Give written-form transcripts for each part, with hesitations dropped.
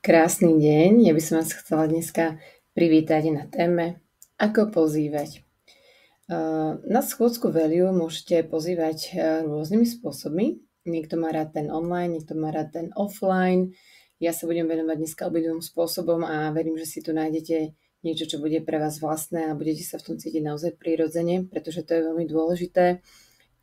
Krásny deň, ja by som vás chcela dneska privítať na téme ako pozývať. Na schôdzku value môžete pozývať rôznymi spôsobmi. Niekto má rád ten online, niekto má rád ten offline. Ja sa budem venovať dneska obidvom spôsobom a verím, že si tu nájdete niečo, čo bude pre vás vlastné a budete sa v tom cítiť naozaj prirodzene, pretože to je veľmi dôležité.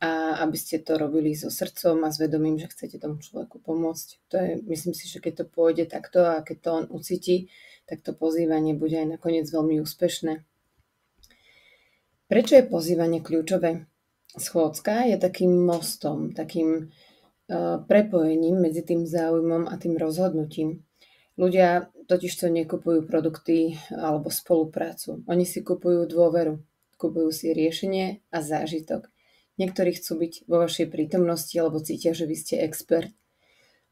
A aby ste to robili so srdcom a s vedomím, že chcete tomu človeku pomôcť. To je, myslím si, že keď to pôjde takto a keď to on ucíti, tak to pozývanie bude aj nakoniec veľmi úspešné. Prečo je pozývanie kľúčové? Schôdzka je takým mostom, takým prepojením medzi tým záujmom a tým rozhodnutím. Ľudia totižto nekupujú produkty alebo spoluprácu. Oni si kupujú dôveru, kupujú si riešenie a zážitok. Niektorí chcú byť vo vašej prítomnosti, lebo cítia, že vy ste expert.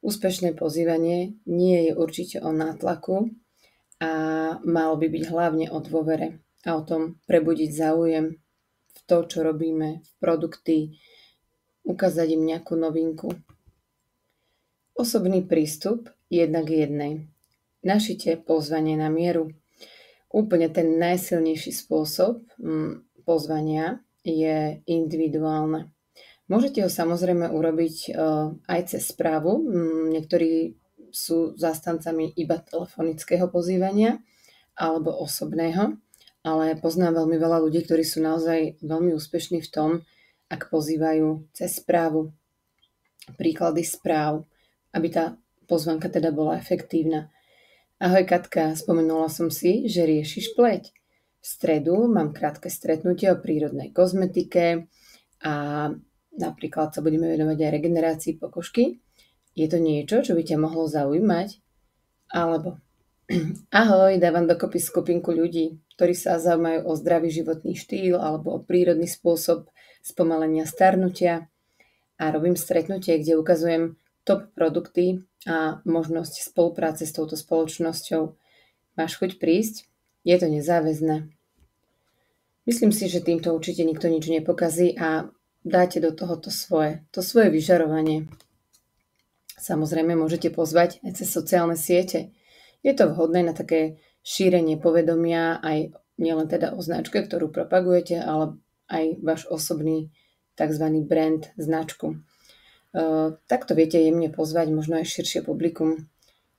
Úspešné pozývanie nie je určite o nátlaku a malo by byť hlavne o dôvere a o tom prebudiť záujem v to, čo robíme, v produkty, ukázať im nejakú novinku. Osobný prístup jednak jednej. Našite pozvanie na mieru. Úplne ten najsilnejší spôsob pozvania je individuálne. Môžete ho samozrejme urobiť aj cez správu. Niektorí sú zástancami iba telefonického pozývania alebo osobného, ale poznám veľmi veľa ľudí, ktorí sú naozaj veľmi úspešní v tom, ak pozývajú cez správu. Príklady správ, aby tá pozvanka teda bola efektívna. Ahoj Katka, spomenula som si, že riešiš pleť. V stredu mám krátke stretnutie o prírodnej kozmetike a napríklad sa budeme venovať aj regenerácii pokožky. Je to niečo, čo by ťa mohlo zaujímať? Alebo ahoj, dávam dokopy skupinku ľudí, ktorí sa zaujímajú o zdravý životný štýl alebo o prírodný spôsob spomalenia starnutia a robím stretnutie, kde ukazujem top produkty a možnosť spolupráce s touto spoločnosťou. Máš chuť prísť? Je to nezáväzné. Myslím si, že týmto určite nikto nič nepokazí a dáte do toho to svoje vyžarovanie. Samozrejme môžete pozvať aj cez sociálne siete. Je to vhodné na také šírenie povedomia aj nielen teda o značke, ktorú propagujete, ale aj váš osobný tzv. Brand, značku. Takto viete jemne pozvať možno aj širšie publikum.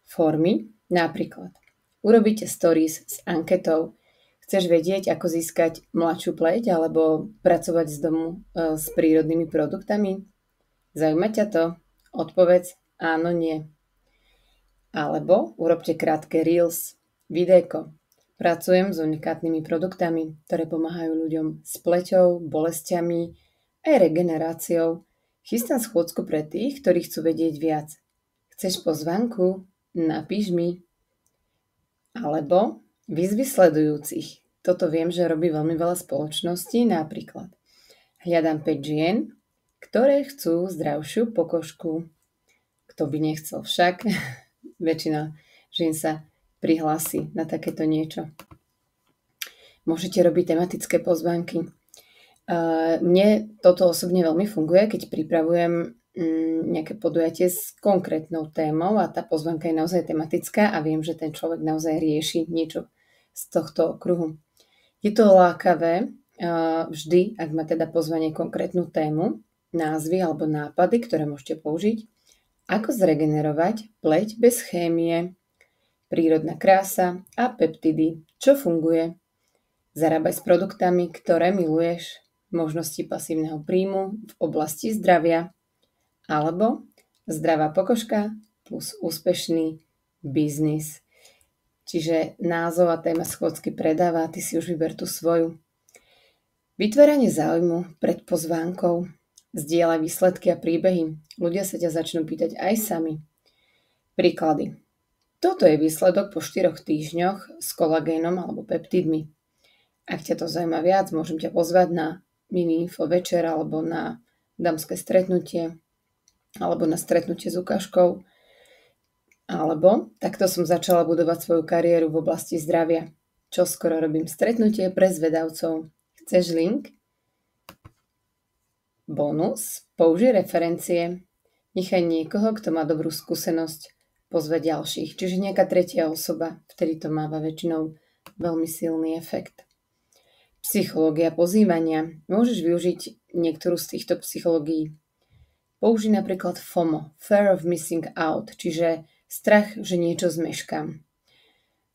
Formy, napríklad urobíte stories s anketou. Chceš vedieť, ako získať mladšiu pleť alebo pracovať z domu s prírodnými produktami? Zaujíma ťa to? Odpovedz áno, nie. Alebo urobte krátke reels, videjko. Pracujem s unikátnymi produktami, ktoré pomáhajú ľuďom s pleťou, bolestiami aj regeneráciou. Chystám schôdzku pre tých, ktorí chcú vedieť viac. Chceš pozvánku? Napíš mi. Alebo výzvy sledujúcich. Toto viem, že robí veľmi veľa spoločností, napríklad. Hľadám 5 žien, ktoré chcú zdravšiu pokožku. Kto by nechcel však? Väčšina žien sa prihlási na takéto niečo. Môžete robiť tematické pozvánky. Mne toto osobne veľmi funguje, keď pripravujem nejaké podujatie s konkrétnou témou a tá pozvánka je naozaj tematická a viem, že ten človek naozaj rieši niečo z tohto okruhu. Je to lákavé vždy, ak má teda pozvanie konkrétnu tému, názvy alebo nápady, ktoré môžete použiť. Ako zregenerovať pleť bez chémie, prírodná krása a peptidy. Čo funguje? Zarábaj s produktami, ktoré miluješ, možnosti pasívneho príjmu v oblasti zdravia, alebo zdravá pokožka plus úspešný biznis. Čiže názov a téma schôdzky predáva, ty si už vyber tú svoju. Vytváranie záujmu pred pozvánkou. Zdieľaj výsledky a príbehy. Ľudia sa ťa začnú pýtať aj sami. Príklady. Toto je výsledok po 4 týždňoch s kolagénom alebo peptidmi. Ak ťa to zaujíma viac, môžem ťa pozvať na mini info večer alebo na dámske stretnutie alebo na stretnutie s ukážkou. Alebo takto som začala budovať svoju kariéru v oblasti zdravia. Čoskoro robím stretnutie pre zvedavcov. Chceš link? Bonus, použij referencie. Nechaj niekoho, kto má dobrú skúsenosť, pozvať ďalších. Čiže nejaká tretia osoba, vtedy to máva väčšinou veľmi silný efekt. Psychológia pozývania. Môžeš využiť niektorú z týchto psychológií. Použij napríklad FOMO, Fear of Missing Out, čiže strach, že niečo zmeškám.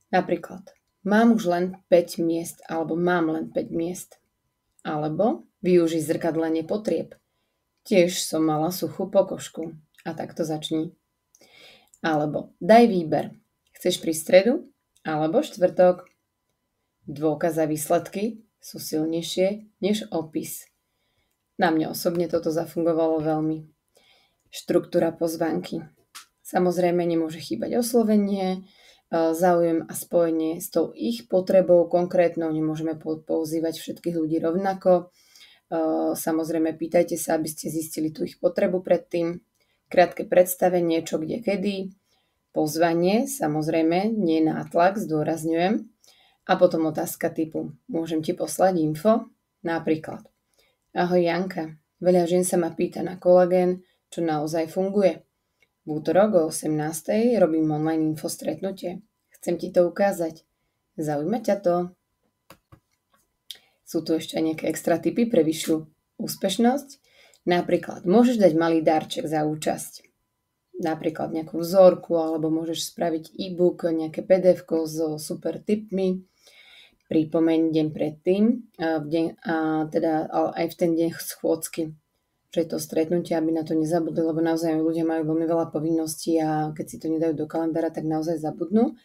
Napríklad, mám už len 5 miest, alebo mám len 5 miest. Alebo využij zrkadlenie potrieb. Tiež som mala suchú pokožku. A takto začni. Alebo daj výber. Chceš prísť stredu alebo štvrtok? Dôkaz a výsledky sú silnejšie než opis. Na mňa osobne toto zafungovalo veľmi. Štruktúra pozvánky. Samozrejme nemôže chýbať oslovenie, záujem a spojenie s tou ich potrebou konkrétnou. Nemôžeme pozývať všetkých ľudí rovnako. Samozrejme pýtajte sa, aby ste zistili tú ich potrebu predtým. Krátke predstavenie, čo kde kedy. Pozvanie, samozrejme, nie nátlak, zdôrazňujem. A potom otázka typu, môžem ti poslať info? Napríklad, ahoj Janka, veľa žien sa ma pýta na kolagén, čo naozaj funguje. V útorok o 18:00 robím online info stretnutie. Chcem ti to ukázať. Zaujíma ťa to? Sú tu ešte aj nejaké extra tipy pre vyššiu úspešnosť? Napríklad, môžeš dať malý darček za účasť. Napríklad nejakú vzorku, alebo môžeš spraviť e-book, nejaké PDF-ko so super tipmi. Pripomeň deň predtým, aj v ten deň schôdzky, že je to stretnutie, aby na to nezabudli, lebo naozaj ľudia majú veľmi veľa povinností a keď si to nedajú do kalendára, tak naozaj zabudnú.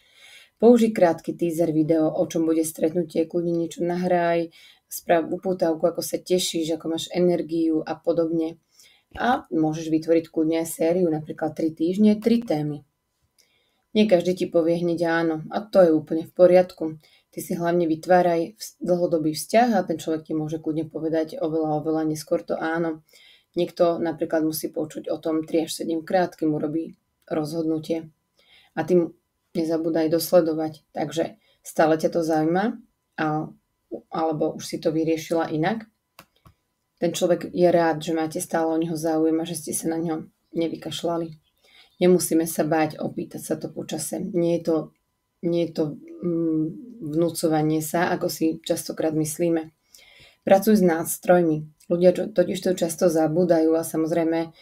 Použij krátky teaser video, o čom bude stretnutie, kľudne niečo nahraj, sprav upútavku, ako sa tešíš, ako máš energiu a podobne. A môžeš vytvoriť kľudne aj sériu, napríklad 3 týždne, 3 témy. Nie každý ti povie hneď áno a to je úplne v poriadku. Ty si hlavne vytváraj dlhodobý vzťah a ten človek ti môže kľudne povedať oveľa neskôr to áno. Niekto napríklad musí počuť o tom 3 až 7 krát, kým urobí rozhodnutie. A tým nezabúdaj dosledovať. Takže stále ťa to zaujíma, alebo už si to vyriešila inak. Ten človek je rád, že máte stále o neho záujem a že ste sa na ňo nevykašľali. Nemusíme sa báť opýtať sa to počase. Nie je to vnúcovanie sa, ako si častokrát myslíme. Pracuj s nástrojmi. Ľudia totiž to často zabúdajú a samozrejme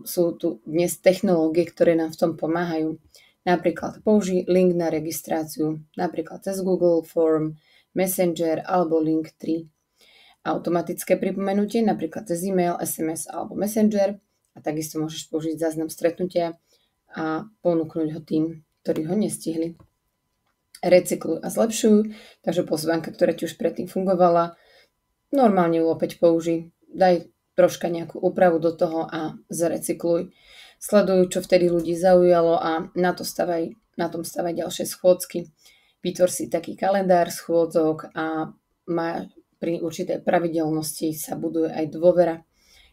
sú tu dnes technológie, ktoré nám v tom pomáhajú. Napríklad použij link na registráciu, napríklad cez Google Form, Messenger alebo Linktree. Automatické pripomenutie, napríklad cez e-mail, SMS alebo Messenger a takisto môžeš použiť záznam stretnutia a ponúknuť ho tým, ktorí ho nestihli. Recykluj a zlepšuj, takže pozvánka, ktorá ti už predtým fungovala, normálne ju opäť použij, daj troška nejakú úpravu do toho a zrecykluj. Sleduj, čo vtedy ľudí zaujalo a na tom stavaj ďalšie schôdzky. Vytvor si taký kalendár schôdzok a pri určitej pravidelnosti sa buduje aj dôvera.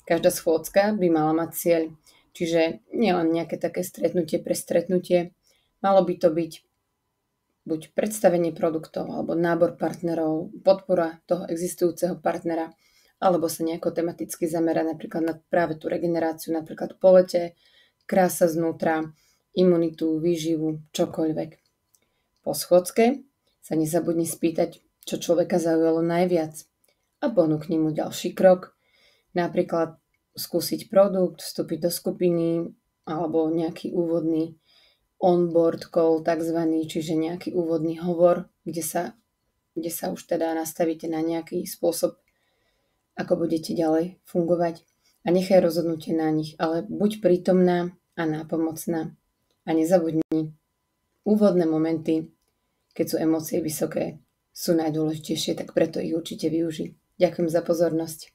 Každá schôdzka by mala mať cieľ, čiže nielen nejaké také stretnutie pre stretnutie, malo by to byť buď predstavenie produktov, alebo nábor partnerov, podpora toho existujúceho partnera, alebo sa nejako tematicky zamerať napríklad na práve tú regeneráciu, napríklad po lete, krása znútra, imunitu, výživu, čokoľvek. Po schôdzke sa nezabudni spýtať, čo človeka zaujalo najviac a ponúkni mu ďalší krok, napríklad skúsiť produkt, vstúpiť do skupiny alebo nejaký úvodný onboard call takzvaný, čiže nejaký úvodný hovor, kde sa už teda nastavíte na nejaký spôsob, ako budete ďalej fungovať a nechaj rozhodnutie na nich, ale buď prítomná a nápomocná a nezabudni, úvodné momenty, keď sú emócie vysoké, sú najdôležitejšie, tak preto ich určite využij. Ďakujem za pozornosť.